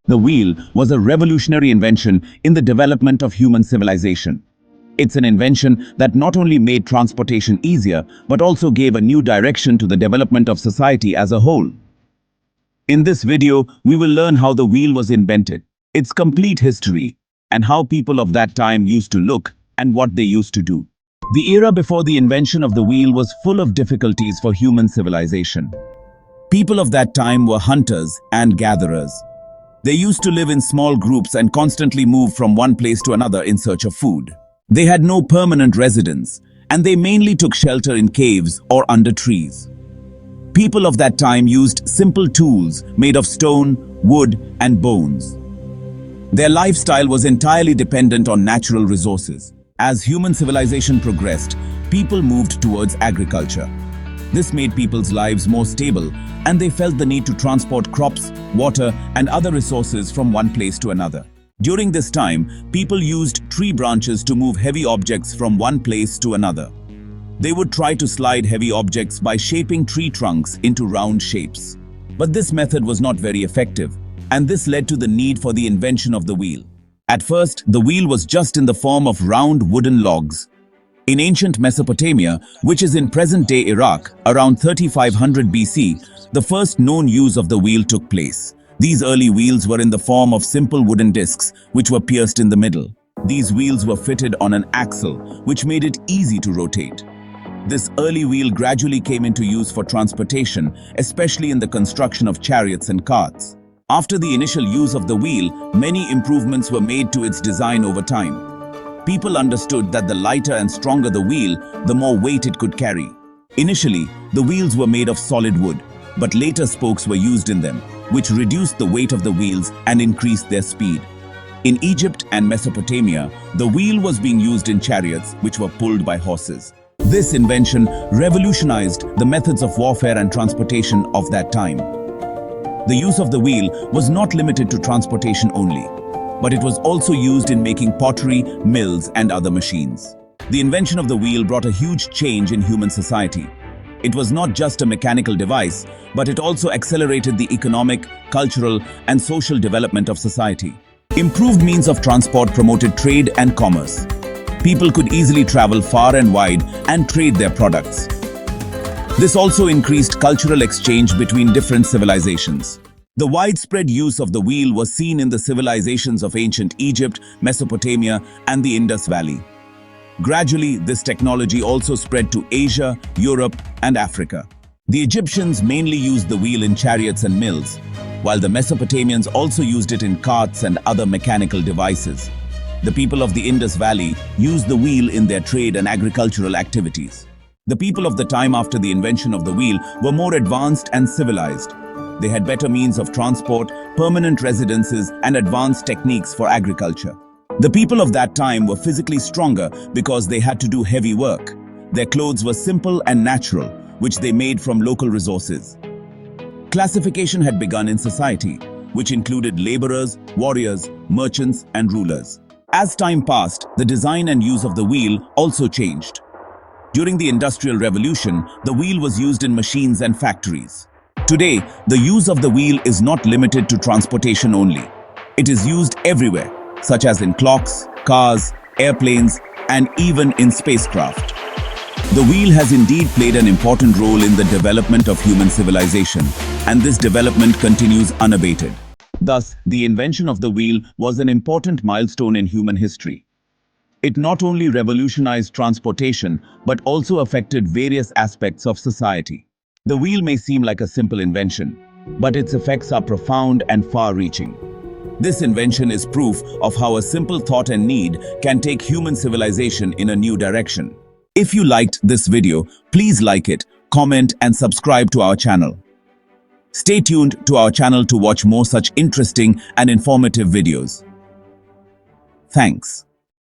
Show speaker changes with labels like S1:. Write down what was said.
S1: The wheel was a revolutionary invention in the development of human civilization. It's an invention that not only made transportation easier, but also gave a new direction to the development of society as a whole. In this video, we will learn how the wheel was invented, its complete history, and how people of that time used to look and what they used to do. The era before the invention of the wheel was full of difficulties for human civilization. People of that time were hunters and gatherers. They used to live in small groups and constantly move from one place to another in search of food. They had no permanent residence, and they mainly took shelter in caves or under trees. People of that time used simple tools made of stone, wood, and bones. Their lifestyle was entirely dependent on natural resources. As human civilization progressed, people moved towards agriculture. This made people's lives more stable, and they felt the need to transport crops, water, and other resources from one place to another. During this time, people used tree branches to move heavy objects from one place to another. They would try to slide heavy objects by shaping tree trunks into round shapes. But this method was not very effective, and this led to the need for the invention of the wheel. At first, the wheel was just in the form of round wooden logs. In ancient Mesopotamia, which is in present-day Iraq, around 3500 BC, the first known use of the wheel took place. These early wheels were in the form of simple wooden discs, which were pierced in the middle. These wheels were fitted on an axle, which made it easy to rotate. This early wheel gradually came into use for transportation, especially in the construction of chariots and carts. After the initial use of the wheel, many improvements were made to its design over time. People understood that the lighter and stronger the wheel, the more weight it could carry. Initially, the wheels were made of solid wood, but later spokes were used in them, which reduced the weight of the wheels and increased their speed. In Egypt and Mesopotamia, the wheel was being used in chariots, which were pulled by horses. This invention revolutionized the methods of warfare and transportation of that time. The use of the wheel was not limited to transportation only, but it was also used in making pottery, mills, and other machines. The invention of the wheel brought a huge change in human society. It was not just a mechanical device, but it also accelerated the economic, cultural, and social development of society. Improved means of transport promoted trade and commerce. People could easily travel far and wide and trade their products. This also increased cultural exchange between different civilizations. The widespread use of the wheel was seen in the civilizations of ancient Egypt, Mesopotamia, and the Indus Valley. Gradually, this technology also spread to Asia, Europe, and Africa. The Egyptians mainly used the wheel in chariots and mills, while the Mesopotamians also used it in carts and other mechanical devices. The people of the Indus Valley used the wheel in their trade and agricultural activities. The people of the time after the invention of the wheel were more advanced and civilized. They had better means of transport, permanent residences, and advanced techniques for agriculture. The people of that time were physically stronger because they had to do heavy work. Their clothes were simple and natural, which they made from local resources. Classification had begun in society, which included laborers, warriors, merchants, and rulers. As time passed, the design and use of the wheel also changed. During the Industrial Revolution, the wheel was used in machines and factories. Today, the use of the wheel is not limited to transportation only. It is used everywhere, such as in clocks, cars, airplanes, and even in spacecraft. The wheel has indeed played an important role in the development of human civilization, and this development continues unabated. Thus, the invention of the wheel was an important milestone in human history. It not only revolutionized transportation, but also affected various aspects of society. The wheel may seem like a simple invention, but its effects are profound and far-reaching. This invention is proof of how a simple thought and need can take human civilization in a new direction. If you liked this video, please like it, comment, and subscribe to our channel. Stay tuned to our channel to watch more such interesting and informative videos. Thanks.